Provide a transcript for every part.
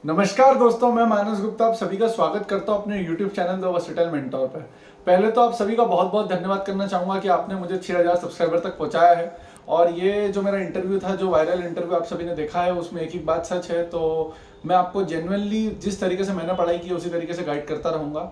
नमस्कार दोस्तों, मैं मानस गुप्ता आप सभी का स्वागत करता हूं अपने YouTube channel the versatile mentor पर। पहले तो आप सभी का बहुत बहुत धन्यवाद करना चाहूंगा कि आपने मुझे 6000 सब्सक्राइबर तक पहुंचाया है। और ये जो मेरा इंटरव्यू था, जो वायरल इंटरव्यू आप सभी ने देखा है, उसमें एक ही बात सच है। तो मैं आपको जेन्युइनली जिस तरीके से मैंने पढ़ाई की उसी तरीके से गाइड करता रहूंगा।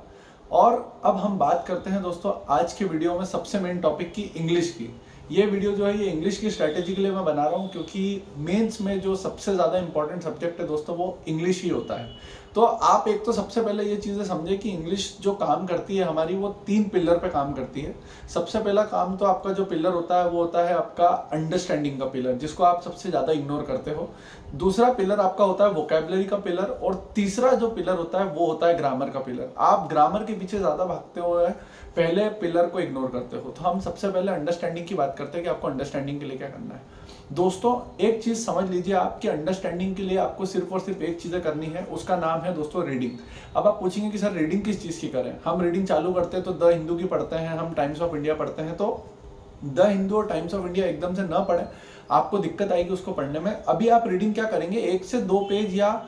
और अब हम बात करते हैं दोस्तों आज के वीडियो में सबसे मेन टॉपिक की, इंग्लिश की। ये वीडियो जो है ये इंग्लिश की स्ट्रैटेजी के लिए मैं बना रहा हूँ, क्योंकि मेंस में जो सबसे ज़्यादा इंपॉर्टेंट सब्जेक्ट है दोस्तों वो इंग्लिश ही होता है। तो आप एक तो सबसे पहले ये चीज़ें समझे कि इंग्लिश जो काम करती है हमारी, वो 3 पिलर पे काम करती है। सबसे पहला काम तो आपका जो पिलर होता है वो होता है आपका अंडरस्टैंडिंग का पिलर, जिसको आप सबसे ज़्यादा इग्नोर करते हो। दूसरा पिलर आपका होता है वोकैबुलरी का पिलर, और तीसरा जो पिलर होता है वो होता है ग्रामर का पिलर। आप ग्रामर के पीछे ज़्यादा भागते हो, पहले पिलर को इग्नोर करते हो। तो हम सबसे पहले अंडरस्टैंडिंग की बात करते हैं कि आपको अंडरस्टैंडिंग के लिए क्या करना है। दोस्तों एक चीज समझ लीजिए, आपकी अंडरस्टैंडिंग के लिए आपको सिर्फ और सिर्फ एक चीज करनी है, उसका नाम है दोस्तों रीडिंग। अब आप पूछेंगे कि सर रीडिंग किस चीज की करें। हम रीडिंग चालू करते हैं तो द हिंदू की पढ़ते हैं, हम टाइम्स ऑफ इंडिया पढ़ते हैं। तो द हिंदू और टाइम्स ऑफ इंडिया एकदम से न पढ़ें, आपको दिक्कत आएगी उसको पढ़ने में। अभी आप रीडिंग क्या करेंगे, 1 से 2 पेज या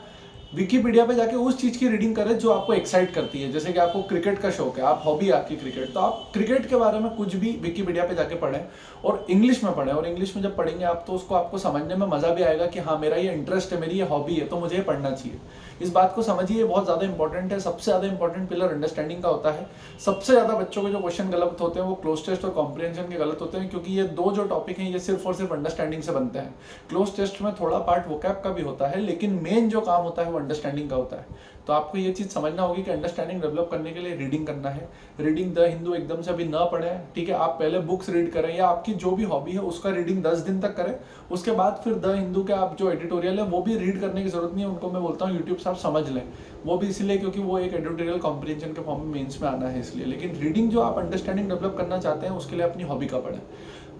विकीपीडिया पे जाके उस चीज की रीडिंग करें जो आपको एक्साइट करती है। जैसे कि आपको क्रिकेट का शौक है, आप हॉबी आपकी क्रिकेट, तो आप क्रिकेट के बारे में कुछ भी विकीपीडिया पे जाके पढ़ें और इंग्लिश में पढ़ें। और इंग्लिश में जब पढ़ेंगे आप तो उसको आपको समझने में मजा भी आएगा कि हाँ मेरा ये इंटरेस्ट है, मेरी ये हॉबी है, तो मुझे ये पढ़ना चाहिए। इस बात को समझिए, ये बहुत ज्यादा इंपॉर्टेंट है। सबसे ज्यादा इंपॉर्टेंट पिलर अंडरस्टैंडिंग का होता है। सबसे ज्यादा बच्चों के जो क्वेश्चन गलत होते हैं वो क्लोज टेस्ट और कॉम्प्रिहेंशन के गलत होते हैं, क्योंकि ये दो जो टॉपिक हैं ये सिर्फ और सिर्फ अंडरस्टैंडिंग से बनते हैं। क्लोज टेस्ट में थोड़ा पार्ट वोकैब का भी होता है, लेकिन मेन जो काम होता है वो अंडरस्टैंडिंग का होता है। तो आपको ये चीज समझना होगी कि अंडरस्टैंडिंग डेवलप करने के लिए रीडिंग करना है। रीडिंग द हिंदू एकदम से अभी ना पढ़े, ठीक है। आप पहले बुक्स रीड करें या आपकी जो भी हॉबी है उसका रीडिंग 10 दिन तक करें। उसके बाद फिर द हिंदू के आप जो एडिटोरियल है वो भी रीड करने की जरूरत नहीं है, उनको मैं बोलता हूँ यूट्यूब से आप समझ लें। वो भी इसलिए क्योंकि वो एक एडिटोरियल कॉम्प्रिहेंशन के फॉर्म में मेंस में आना है इसलिए। लेकिन रीडिंग जो आप अंडरस्टैंडिंग डेवलप करना चाहते हैं उसके लिए अपनी हॉबी का पढ़ें।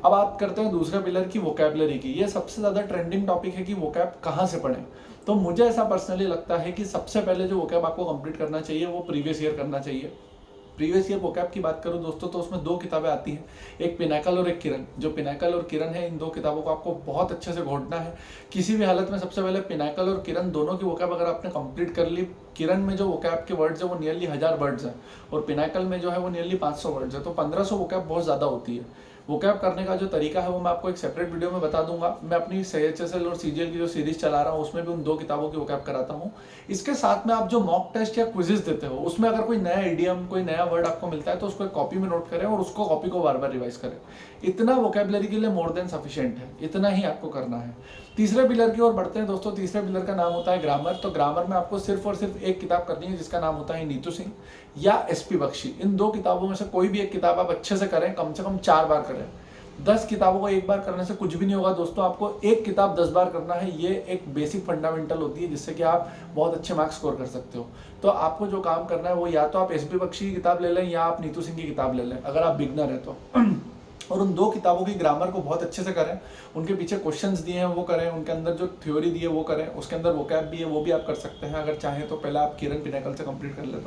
अब बात करते हैं दूसरे पिलर की, वोकैबुलरी की। ये सबसे ज्यादा ट्रेंडिंग टॉपिक है कि वोकैब कहाँ से पढ़ें। तो मुझे ऐसा पर्सनली लगता है कि सबसे पहले जो वोकैब आपको कंप्लीट करना चाहिए वो प्रीवियस ईयर करना चाहिए। प्रीवियस ईयर वोकैब की बात करूं दोस्तों तो उसमें 2 किताबें आती हैं, एक पिनाकल और एक किरण। जो पिनाकल और किरण है, इन 2 किताबों को आपको बहुत अच्छे से घोटना है किसी भी हालत में। सबसे पहले पिनाकल और किरण दोनों की वोकैब अगर आपने कंप्लीट कर ली, किरण में जो वोकैब के वर्ड्स है वो नियरली 1000 वर्ड्स हैं और पिनाकल में जो है वो नियरली 500 वर्ड्स है। तो 1500 वोकैब बहुत ज्यादा होती है। वोकैब करने का जो तरीका है वो मैं आपको एक सेपरेट वीडियो में बता दूंगा। मैं अपनी CHSL और CGL की जो सीरीज चला रहा हूँ उसमें भी उन 2 किताबों की वोकैब कराता हूँ। इसके साथ में आप जो मॉक टेस्ट या क्विजेस देते हो उसमें अगर कोई नया इडियम, कोई नया वर्ड आपको मिलता है तो उसको एक कॉपी में नोट करें और उसको कॉपी को बार बार रिवाइज करें। इतना वोकैबुलरी के लिए मोर देन सफिशिएंट है, इतना ही आपको करना है। तीसरे पिलर की ओर बढ़ते हैं दोस्तों। तीसरे पिलर का नाम होता है ग्रामर। तो ग्रामर में आपको सिर्फ और सिर्फ एक किताब करनी है जिसका नाम होता है नीतू सिंह या SP बख्शी। इन 2 किताबों में से कोई भी एक किताब आप अच्छे से करें, कम से कम 4 बार करें। 10 किताबों को एक बार करने से कुछ भी नहीं होगा दोस्तों, आपको एक किताब 10 बार करना है। ये एक बेसिक फंडामेंटल होती है जिससे कि आप बहुत अच्छे मार्क्स स्कोर कर सकते हो। तो आपको जो काम करना है वो या तो आप SP बख्शी की किताब ले लें या आप नीतू सिंह की किताब ले लें अगर आप बिगनर है तो। और उन 2 किताबों की ग्रामर को बहुत अच्छे से करें, उनके पीछे क्वेश्चंस दिए हैं वो करें, उनके अंदर जो थ्योरी दी है वो करें, उसके अंदर वोकैब भी है वो भी आप कर सकते हैं अगर चाहें तो। पहले आप किरण पिनाकल से कंप्लीट कर ले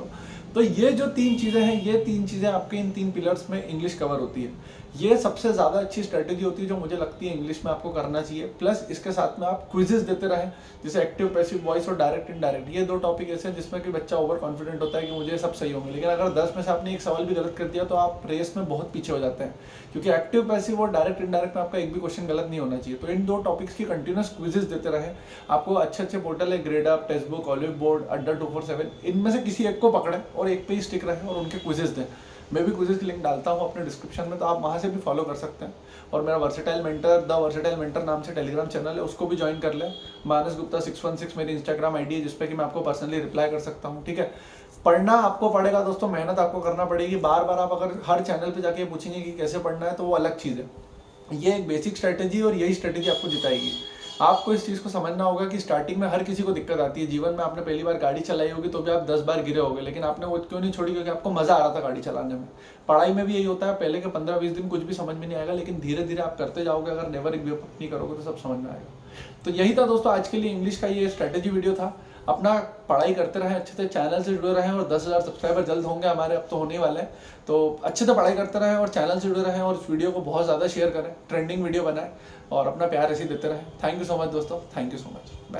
तो ये जो 3 चीज़ें हैं, ये 3 चीज़ें आपके इन 3 पिलर्स में इंग्लिश कवर होती है। ये सबसे ज़्यादा अच्छी स्ट्रेटेजी होती है जो मुझे लगती है इंग्लिश में आपको करना चाहिए। प्लस इसके साथ में आप क्विजेस देते रहें, जैसे एक्टिव, पैसिव वॉइस और डायरेक्ट इनडायरेक्ट। ये 2 टॉपिक ऐसे हैं जिसमें कि बच्चा ओवर कॉन्फिडेंट होता है कि मुझे सब सही होंगे, लेकिन अगर 10 में से आपने एक सवाल भी गलत कर दिया तो आप रेस में बहुत पीछे हो जाते हैं, क्योंकि एक्टिव, पैसिव और डायरेक्ट इनडायरेक्ट में आपका एक भी क्वेश्चन गलत नहीं होना चाहिए। तो इन 2 टॉपिक्स की कंटिन्यूस क्विजेस देते रहे। आपको अच्छे अच्छे पोर्टल है, grade up, text book, olive board, अड्डा 247, इनमें से किसी एक को पकड़ें और एक पे ही स्टिक रहे और उनके क्विजेस दें। मैं भी क्विजेस की लिंक डालता हूँ अपने डिस्क्रिप्शन में, तो आप वहाँ से भी फॉलो कर सकते हैं। और मेरा versatile mentor, the versatile mentor नाम से टेलीग्राम चैनल है, उसको भी ज्वाइन कर लें। मानस गुप्ता 616 मेरी इंस्टाग्राम ID है जिसपे कि मैं आपको पर्सनली रिप्लाई कर सकता हूँ, ठीक है। पढ़ना आपको पड़ेगा दोस्तों, मेहनत आपको करना पड़ेगी। बार बार आप अगर हर चैनल पे जाके पूछेंगे कि कैसे पढ़ना है तो वो अलग चीज़ है। ये एक बेसिक स्ट्रैटेजी और यही स्ट्रैटेजी आपको जिताएगी। आपको इस चीज़ को समझना होगा कि स्टार्टिंग में हर किसी को दिक्कत आती है। जीवन में आपने पहली बार गाड़ी चलाई होगी तो भी आप 10 बार गिरे होगे, लेकिन आपने वो क्यों नहीं छोड़ी? क्योंकि आपको मजा आ रहा था गाड़ी चलाने में। पढ़ाई में भी यही होता है, पहले के 15-20 दिन कुछ भी समझ में नहीं आएगा, लेकिन धीरे धीरे आप करते जाओगे। अगर नेवर गिव अप नहीं करोगे तो सब समझ में आएगा। तो यही था दोस्तों आज के लिए इंग्लिश का ये स्ट्रैटेजी वीडियो था। अपना पढ़ाई करते रहें, अच्छे से चैनल से जुड़े रहें और 10,000 सब्सक्राइबर जल्द होंगे हमारे, अब तो होने वाले हैं। तो अच्छे से पढ़ाई करते रहें और चैनल से जुड़े रहें और इस वीडियो को बहुत ज़्यादा शेयर करें, ट्रेंडिंग वीडियो बनाएं और अपना प्यार ऐसे ही देते रहें। थैंक यू सो मच दोस्तों, थैंक यू सो मच।